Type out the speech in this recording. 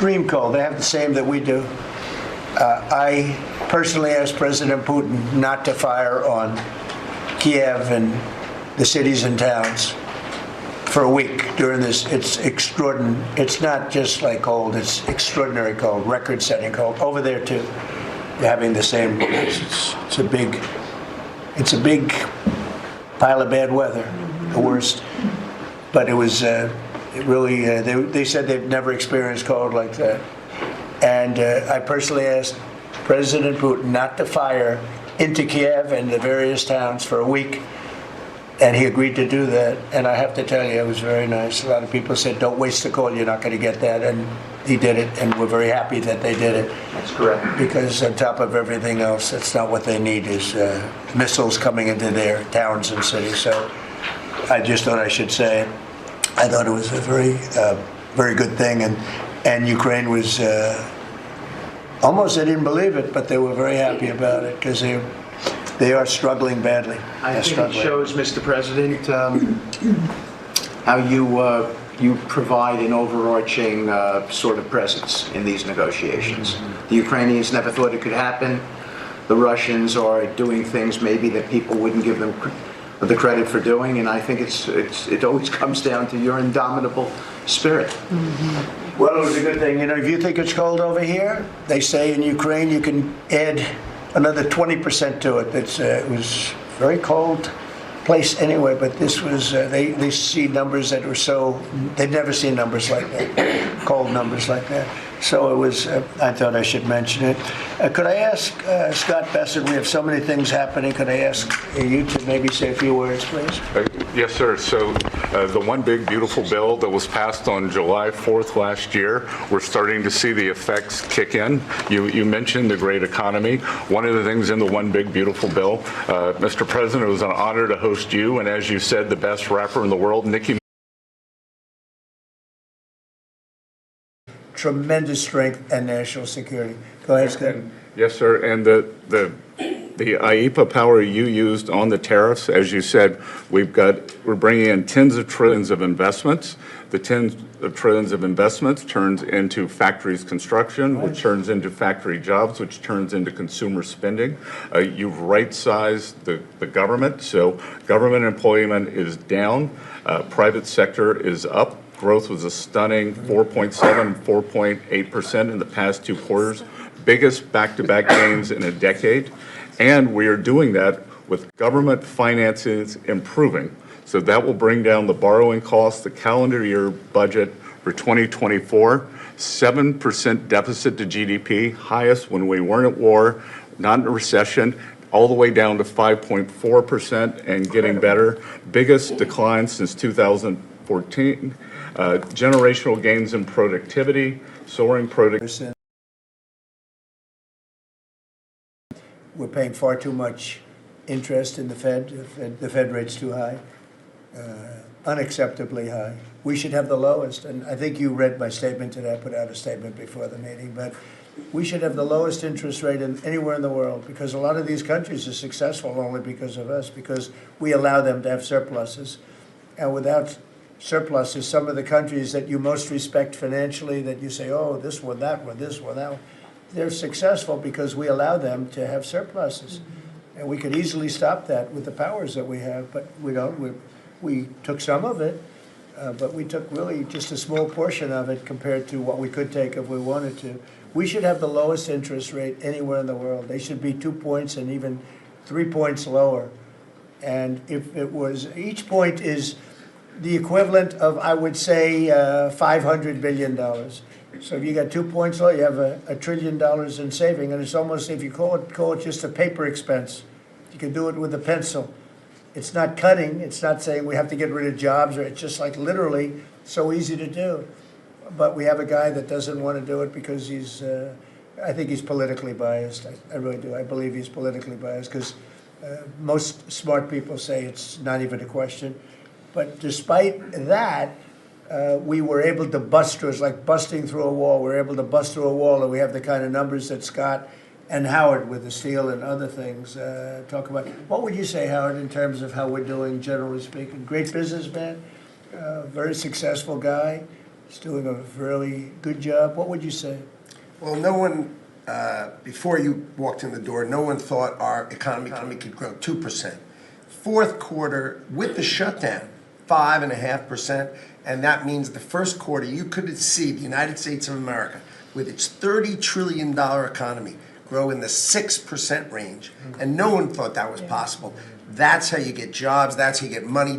extreme cold. They have the same that we do. I personally asked President Putin not to fire on Kiev and the cities and towns for a week during this. It's extraordinary. It's not just like cold. It's extraordinary cold, record-setting cold. Over there too, they're having the same. It's a big pile of bad weather, the worst. But it was it really. They said they've never experienced cold like that. And I personally asked President Putin not to fire into Kiev and the various towns for a week. And he agreed to do that. And I have to tell you, it was very nice. A lot of people said, don't waste the coal, you're not going to get that. And he did it, and we're very happy that they did it. That's correct. Because on top of everything else, that's not what they need, is missiles coming into their towns and cities. So I just thought I should say it. I thought it was a very good thing. And Ukraine was almost, they didn't believe it, but they were very happy about it because they are struggling badly. I think it shows, Mr. President, how you provide an overarching sort of presence in these negotiations. The Ukrainians never thought it could happen. The Russians are doing things maybe that people wouldn't give them the credit for doing, and I think it always comes down to your indomitable spirit. Well, it was a good thing. You know, if you think it's cold over here, they say in Ukraine you can add another 20% to it. It was very cold place anyway, but this was, they see numbers that were so, they've never seen numbers like that, cold numbers like that. So it was, I thought I should mention it. Could I ask Scott Bessent, we have so many things happening, could I ask you to maybe say a few words, please? Yes, sir. So the one big beautiful bill that was passed on July 4th last year, we're starting to see the effects kick in. You mentioned the great economy. One of the things in the one big beautiful bill, Mr. President, it was an honor to host you, and as you said, the best rapper in the world, Nicki. Tremendous strength and national security. Go ahead, Scott. Yes, sir. And the IEEPA power you used on the tariffs, as you said, we're bringing in tens of trillions of investments. The tens of trillions of investments turns into factories construction, which turns into factory jobs, which turns into consumer spending. You've right-sized the government, so government employment is down, private sector is up. Growth was a stunning 4.7, 4.8% in the past 2 quarters, biggest back-to-back gains in a decade. And we are doing that with government finances improving. So that will bring down the borrowing costs, the calendar year budget for 2024, 7% deficit to GDP, highest when we weren't at war, not in a recession, all the way down to 5.4% and getting better. Biggest decline since 2014. Generational gains in productivity, soaring productivity. We're paying far too much interest in the Fed. The Fed rate's too high, unacceptably high. We should have the lowest, and I think you read my statement today. I put out a statement before the meeting, but we should have the lowest interest rate anywhere in the world, because a lot of these countries are successful only because of us, because we allow them to have surpluses. And without surpluses, some of the countries that you most respect financially, that you say, oh, this one, that one, this one, that one, they're successful because we allow them to have surpluses. And we could easily stop that with the powers that we have, but we don't. We took some of it, but we took really just a small portion of it compared to what we could take if we wanted to. We should have the lowest interest rate anywhere in the world. They should be 2 points and even 3 points lower. And if it was, each point is the equivalent of, I would say, $500 billion. So if you got 2 points low, you have $1 trillion in saving, and it's almost, if you call it just a paper expense. You can do it with a pencil. It's not cutting. It's not saying we have to get rid of jobs, or it's just like literally so easy to do. But we have a guy that doesn't want to do it because he's, I think he's politically biased. I really do. I believe he's politically biased because most smart people say it's not even a question. But despite that, we were able to bust through. It's like busting through a wall. We're able to bust through a wall, and we have the kind of numbers that Scott and Howard with the steel and other things talk about. What would you say, Howard, in terms of how we're doing, generally speaking? Great businessman, very successful guy, He's doing a really good job. What would you say? Well, no one, before you walked in the door, no one thought our economy could grow 2%. Fourth quarter, with the shutdown, 5.5%, and that means the first quarter, you could see the United States of America, with its $30 trillion economy, grow in the 6% range, and no one thought that was possible. That's how you get jobs, that's how you get money